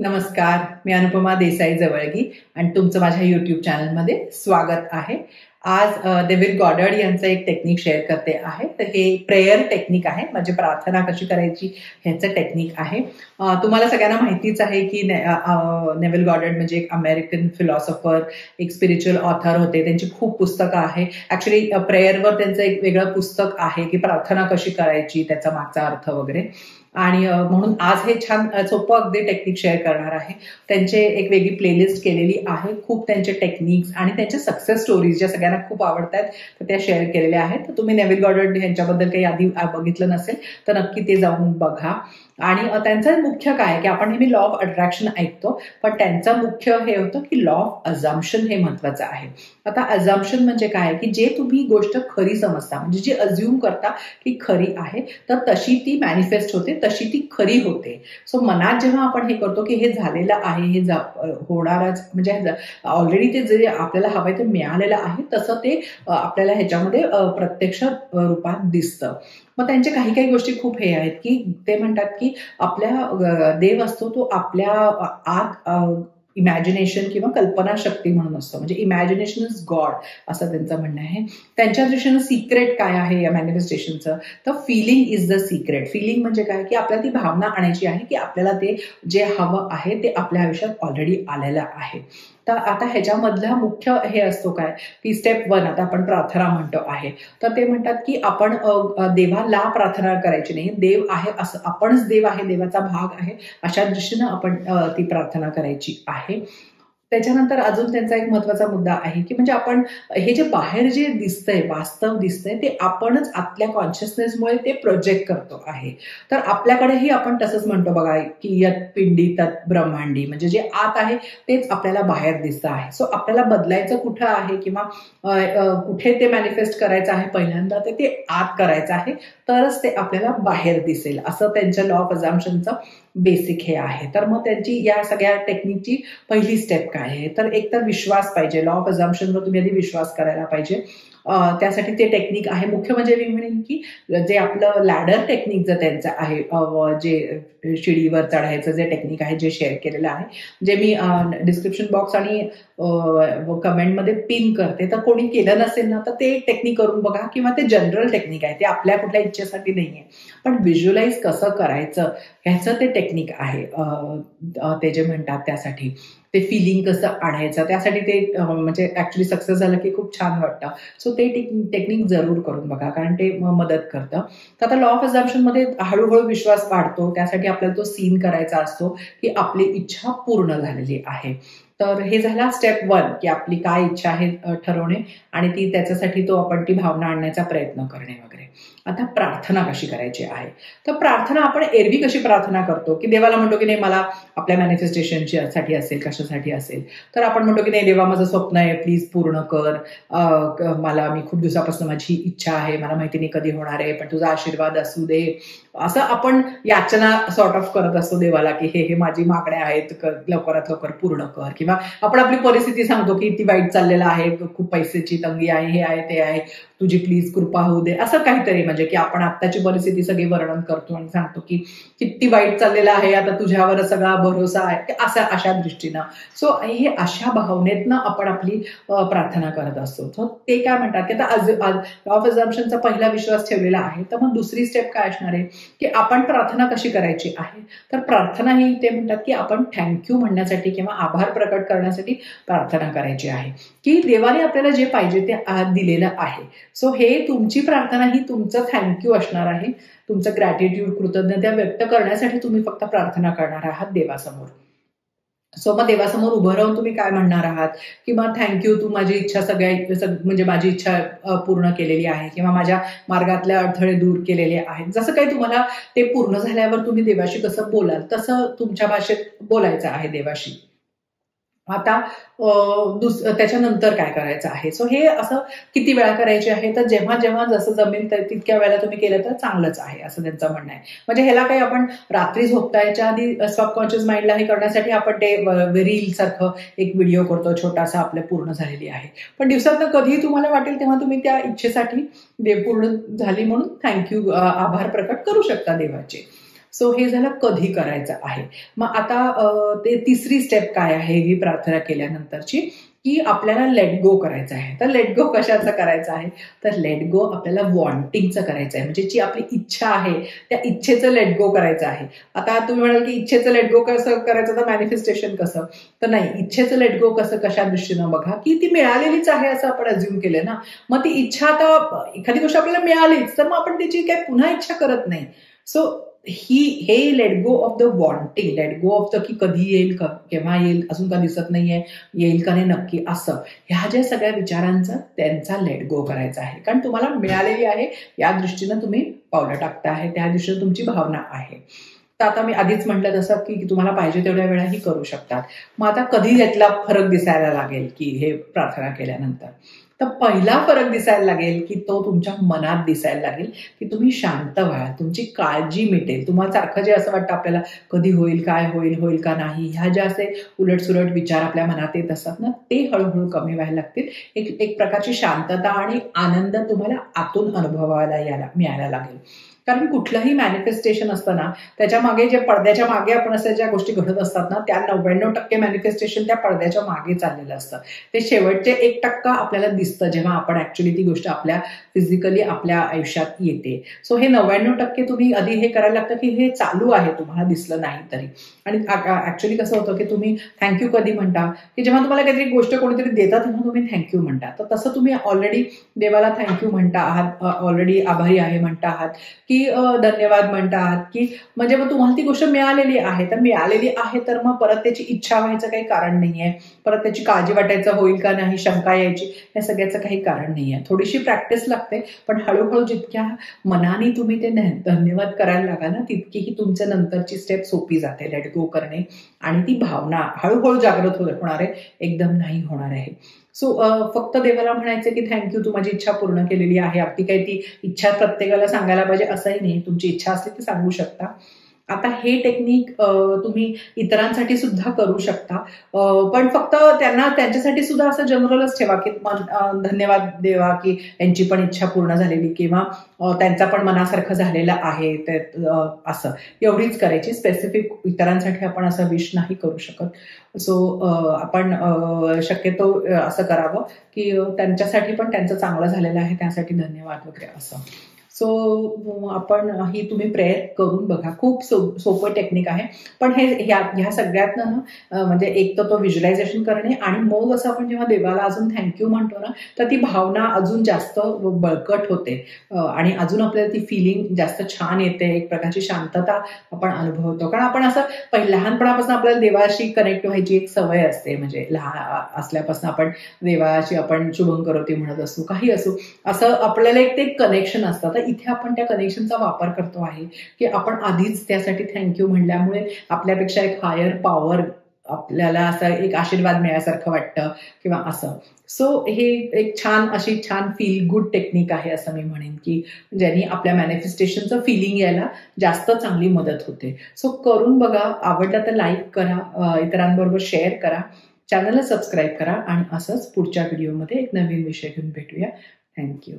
नमस्कार, मी अनुपमा देसाई जवळगी आणि तुमचं माझ्या यूट्यूब चॅनलमध्ये स्वागत आहे. आज डेव्हिड गॉडर्ड यांचं एक टेक्निक शेअर करते आहे. तर हे प्रेयर टेक्निक आहे, म्हणजे प्रार्थना कशी करायची ह्याचं टेक्निक आहे. तुम्हाला सगळ्यांना माहितीच आहे की नेव्हिल गॉडर्ड म्हणजे एक अमेरिकन फिलॉसॉफर, एक स्पिरिच्युअल ऑथर होते. त्यांची खूप पुस्तकं आहे. ऍक्च्युली प्रेयरवर त्यांचं एक वेगळं पुस्तक आहे की प्रार्थना कशी करायची, त्याचा मागचा अर्थ वगैरे. आणि म्हणून आज हे छान सोपं अगदी टेक्निक शेअर करणार आहे. त्यांचे एक वेगळी प्लेलिस्ट केलेली आहे. खूप त्यांचे टेक्निक्स आणि त्यांचे सक्सेस स्टोरीज ज्या सगळ्यांना खूप आवडतात तर त्या शेअर केलेल्या आहेत. तर तुम्ही नेव्हिल गॉडर्ड यांच्याबद्दल काही आधी बघितलं नसेल तर नक्की ते जाऊन बघा. आणि त्यांचं मुख्य काय की आपण नेहमी लॉ ऑफ अट्रॅक्शन ऐकतो, पण त्यांचं मुख्य हे होतं की लॉ ऑफ अझम्पशन हे महत्वाचं आहे. आता अझम्पशन म्हणजे काय की जे तुम्ही गोष्ट खरी समजता, म्हणजे जी अज्युम करता की खरी आहे, तर तशी ती मॅनिफेस्ट होते, तशी ती खरी होते. सो मनात जेव्हा आपण हे करतो की हे झालेलं आहे, हे होणारच, म्हणजे ऑलरेडी ते जे आपल्याला हवंय ते मिळालेलं आहे, तसं ते आपल्याला ह्याच्यामध्ये प्रत्यक्ष रूपात दिसतं. मग त्यांच्या काही काही गोष्टी खूप हे आहेत की ते म्हणतात की आपल्या देव असतो तो आपल्या आत इमॅजिनेशन किंवा कल्पनाशक्ती म्हणून असतो, म्हणजे इमॅजिनेशन इज गॉड असं त्यांचं म्हणणं आहे. त्यांच्या दृष्टीनं सिक्रेट काय आहे या मॅनिफेस्टेशनचं, तर feeling is the secret. Feeling म्हणजे काय की आपल्याला ती भावना आणायची आहे की आपल्याला ते जे हवं आहे ते आपल्या आयुष्यात ऑलरेडी आलेलं आहे. तर आता ह्याच्यामधला मुख्य हे असतो काय की स्टेप 1, आता आपण प्रार्थना म्हणतो आहे, तर ते म्हणतात की आपण देवाला प्रार्थना करायची नाही, देव आहे असं, आपणच देव आहे, देवाचा भाग आहे, अशा दृष्टीनं आपण ती प्रार्थना करायची आहे. त्याच्यानंतर अजून त्यांचा एक महत्वाचा मुद्दा आहे की म्हणजे आपण हे जे बाहेर जे दिसतंय, वास्तव दिसतंय, ते आपणच आपल्या कॉन्शियसनेसमुळे ते प्रोजेक्ट करतो आहे. तर आपल्याकडेही आपण तसंच म्हणतो बघा की यत पिंडी तत ब्रह्मांडी, म्हणजे जे आत आहे तेच आपल्याला बाहेर दिसतं आहे. सो आपल्याला बदलायचं कुठं आहे किंवा कुठे ते मॅनिफेस्ट करायचं आहे, पहिल्यांदा ते आत करायचं आहे, तरच ते आपल्याला बाहेर दिसेल, असं त्यांच्या लॉ ऑफ अझम्पशनचं बेसिक हे आहे. तर मग त्यांची या सगळ्या टेक्निकची पहिली स्टेप काय आहे, तर एक तर विश्वास पाहिजे. लॉ ऑफ अझम्पशनवर तुम्ही आधी विश्वास करायला पाहिजे. त्यासाठी ते टेक्निक आहे. मुख्य म्हणजे मी म्हणेन की जे आपलं लॅडर टेक्निक जर त्यांचं आहे, जे शिडीवर चढायचं जे टेक्निक आहे, जे शेअर केलेलं आहे, जे मी डिस्क्रिप्शन बॉक्स आणि कमेंटमध्ये पिन करते, तर कोणी केलं नसेल ना तर ते टेक्निक करून बघा, किंवा ते जनरल टेक्निक आहे, ते आपल्या कुठल्या इच्छेसाठी नाहीये, पण व्हिज्युअलाइज कसं करायचं ह्याचं ते टेक्निक आहे. ते जे म्हणतात त्यासाठी ते फिलिंग कसं आणायचं, त्यासाठी ते म्हणजे ऍक्च्युली सक्सेस झालं की खूप छान वाटतं. सो ते टेक्निक जरूर करून बघा, कारण ते मदत करतं. तर आता लॉ ऑफ अझम्पशन मध्ये हळूहळू विश्वास वाढतो. त्यासाठी आपल्याला तो सीन करायचा असतो की आपली इच्छा पूर्ण झालेली आहे. तर हे झाला स्टेप 1 की आपली काय इच्छा आहे ठरवणे, आणि ती त्याच्यासाठी आपण ती भावना आणण्याचा प्रयत्न करणे वगैरे. आता प्रार्थना कशी करायची आहे, तर प्रार्थना आपण एरवी कशी प्रार्थना करतो की देवाला म्हणतो की नाही मला आपल्या मॅनिफेस्टेशनची साठी असेल, कशासाठी असेल, तर आपण म्हणतो की नाही देवा माझं स्वप्न आहे, प्लीज पूर्ण कर, मला, मी खूप दिवसापासून माझी इच्छा आहे, मला माहिती नाही कधी होणार आहे, पण तुझा आशीर्वाद असू दे, असं आपण याचना सॉर्ट ऑफ करत असतो देवाला की हे माझी मागण्या आहेत, लवकरात लवकर पूर्ण कर. किंवा आपण आपली परिस्थिती सांगतो की ती वाईट चाललेलं आहे, खूप पैशाची तंगी आहे, हे आहे ते आहे, तुझी प्लीज कृपा होऊ दे, असं काहीतरी, म्हणजे की आपण आत्ताची परिस्थिती सगळी वर्णन करतो आणि सांगतो की किती वाईट चाललेलं आहे, आता तुझ्यावर सगळा भरोसा आहे, अशा दृष्टीनं. सो हे अशा भावनेतनं आपण आपली प्रार्थना करत असतो. तर ते काय म्हणतात की आता लॉ ऑफ अझम्पशनचा पहिला विश्वास ठेवलेला आहे. तर मग दुसरी स्टेप काय असणार आहे की आपण प्रार्थना कशी करायची आहे, तर प्रार्थना ही ते म्हणतात की आपण थँक्यू म्हणण्यासाठी किंवा आभार प्रकट करण्यासाठी प्रार्थना करायची आहे की देवाने आपल्याला जे पाहिजे ते दिलेलं आहे. सो हे तुमची प्रार्थना ही तुमचं थँक्यू असणार आहे, तुमचं ग्रॅटिट्यूड, कृतज्ञता व्यक्त करण्यासाठी तुम्ही फक्त प्रार्थना करणार आहात देवासमोर. सो मग देवासमोर उभं राहून तुम्ही काय म्हणणार आहात, किंवा थँक्यू, तू माझी इच्छा म्हणजे माझी इच्छा पूर्ण केलेली आहे, किंवा माझ्या मार्गातले अडथळे दूर केलेले आहेत. जसं काही तुम्हाला ते पूर्ण झाल्यावर तुम्ही देवाशी कसं बोलाल तसं तुमच्या भाषेत बोलायचं आहे देवाशी. आता त्याच्यानंतर काय करायचं आहे, सो हे असं किती वेळा करायचे आहे, तर जेव्हा जेव्हा जसं जमेल तितक्या वेळेला तुम्ही केलं तर चांगलंच आहे, असं त्यांचं म्हणणं आहे. म्हणजे ह्याला काही आपण रात्री झोपतायच्या आधी सबकॉन्शियस माइंडला हे करण्यासाठी आपण ते रील सारखं एक व्हिडिओ करतो छोटासा, आपल्या पूर्ण झालेली आहे, पण दिवसातनं कधीही तुम्हाला वाटेल तेव्हा तुम्ही त्या इच्छेसाठी पूर्ण झाली म्हणून थँक्यू, आभार प्रकट करू शकता देवाचे. सो हे झालं कधी करायचं आहे. मग आता ते तिसरी स्टेप काय आहे ही प्रार्थना केल्यानंतरची, की आपल्याला लेट गो करायचं आहे. तर लेट गो कशाचं करायचं आहे, तर लेट गो आपल्याला वॉन्टिंगचं करायचं आहे, म्हणजे जी आपली इच्छा आहे त्या इच्छेचं लेट गो करायचं आहे. आता तुम्ही म्हणाल की इच्छेचं लेट गो कसं करायचं, तर मॅनिफेस्टेशन कसं, तर नाही, इच्छेचं लेट गो कसं कशा दृष्टीनं बघा, की ती मिळालेलीच आहे असं आपण अज्युम केलं ना. मग ती इच्छा, आता एखादी गोष्ट आपल्याला मिळालीच तर मग आपण त्याची काय पुन्हा इच्छा करत नाही. सो हे let go of the wanting, let go of the key कधी येईल, केव्हा येईल, अजून का दिसत नाहीये, येईल का नाही नक्की, असं ह्या ज्या सगळ्या विचारांचा त्यांचा लेट गो करायचा आहे. कारण तुम्हाला मिळालेली आहे या दृष्टीनं तुम्ही पावलं टाकता आहे, त्या दृष्टीनं तुमची भावना आहे. तर आता मी आधीच म्हटलं तसं की तुम्हाला पाहिजे तेवढ्या वेळाही करू शकतात. मग आता कधी यातला फरक दिसायला लागेल की हे प्रार्थना केल्यानंतर, तर पहिला फरक दिसायला लागेल की तो तुमच्या मनात दिसायला लागेल, की तुम्ही शांत व्हाल, तुमची काळजी मिटेल. तुम्हाला सारखं जे असं वाटतं आपल्याला कधी होईल, काय होईल, होईल का नाही, ह्या ज्या असे उलटसुलट विचार आपल्या मनात येत असतात ना, ते हळूहळू कमी व्हायला लागतील. एक प्रकारची शांतता आणि आनंद तुम्हाला आतून अनुभवायला मिळायला लागेल. कारण कुठलंही मॅनिफेस्टेशन असतं ना, त्याच्या मागे जे पडद्याच्या मागे आपण अशा ज्या गोष्टी घडत असतात ना, त्या 99% मॅनिफेस्टेशन त्या पडद्याच्या मागे चाललेलं असतं. ते शेवटचे 1% आपल्याला दिसतं जेव्हा आपण ऍक्च्युली ती गोष्ट आपल्या फिजिकली आपल्या आयुष्यात येते. सो हे 99% तुम्ही आधी हे करायला लागतं की हे चालू आहे, तुम्हाला दिसलं नाही तरी. आणि ऍक्च्युली कसं होतं की तुम्ही थँक्यू कधी म्हणता, की जेव्हा तुम्हाला काहीतरी गोष्ट कोणीतरी देतात तेव्हा तुम्ही थँक्यू म्हणता. तर तसं तुम्ही ऑलरेडी देवाला थँक्यू म्हणता आहात, ऑलरेडी आभारी आहे म्हणता आहात, की धन्यवाद म्हणता आहात, की म्हणजे मग तुम्हाला ती गोष्ट मिळालेली आहे. तर मिळालेली आहे तर मग परत त्याची इच्छा व्हायचं काही कारण नाहीये, परत त्याची काळजी वाटायचं होईल का नाही, शंका यायची, या सगळ्याचं काही कारण नाहीये. थोडीशी प्रॅक्टिस लागते, पण हळूहळू जितक्या मनाने तुम्ही ते धन्यवाद करायला लागाल ना, तितकी ही तुमच्या नंतरची स्टेप सोपी जाते, लेट गो करणे. आणि ती भावना हळूहळू जागृत होणार आहे, एकदम नाही होणार आहे. सो फक्त देवाला म्हणायचं की थँक्यू, तू माझी इच्छा पूर्ण केलेली आहे. अगदी काही ती इच्छा प्रत्येकाला सांगायला पाहिजे असंही नाही, तुमची इच्छा असली की सांगू शकता. आता हे टेक्निक तुम्ही इतरांसाठी सुद्धा करू शकता, पण फक्त त्यांच्यासाठी सुद्धा असं जनरलच ठेवा की धन्यवाद देवा की यांची पण इच्छा पूर्ण झालेली, किंवा त्यांचा पण मनासारखं झालेलं आहे, असं एवढीच करायची. स्पेसिफिक इतरांसाठी आपण असं विश नाही करू शकत. सो आपण शक्यतो असं करावं की त्यांच्यासाठी पण त्यांचं चांगलं झालेलं आहे, त्यासाठी धन्यवाद वगैरे असं. सो आपण ही तुम्ही प्रेयर करून बघा, खूप सोपं टेक्निक आहे. पण ह्या सगळ्यातनं ना म्हणजे एक तर तो व्हिज्युअलायझेशन करणे, आणि मग असं आपण जेव्हा देवाला अजून थँक्यू म्हणतो ना, तर ती भावना अजून जास्त बळकट होते आणि अजून आपल्याला ती फिलिंग जास्त छान येते, एक प्रकारची शांतता आपण अनुभवतो. कारण आपण असं लहानपणापासून आपल्याला देवाशी कनेक्ट व्हायची एक सवय असते, म्हणजे लहान असल्यापासून आपण देवाशी आपण शुभं करोती म्हणत असू, काही असू, असं आपल्याला एक ते कनेक्शन असतं. इथे आपण त्या कनेक्शनचा वापर करतो आहे की आपण आधीच त्यासाठी थँक्यू म्हणल्यामुळे आपल्यापेक्षा एक हायर पॉवर आपल्याला असा एक आशीर्वाद मिळाल्यासारखं वाटतं किंवा असं. सो हे एक अशी छान फील गुड टेक्निक आहे असं मी म्हणेन, की ज्यांनी आपल्या मॅनिफेस्टेशनचं फिलिंग यायला जास्त चांगली मदत होते. सो करून बघा, आवडलं तर लाईक करा, इतरांबरोबर शेअर करा, चॅनलला सबस्क्राईब करा, आणि असंच पुढच्या व्हिडिओमध्ये एक नवीन विषय घेऊन भेटूया. थँक्यू.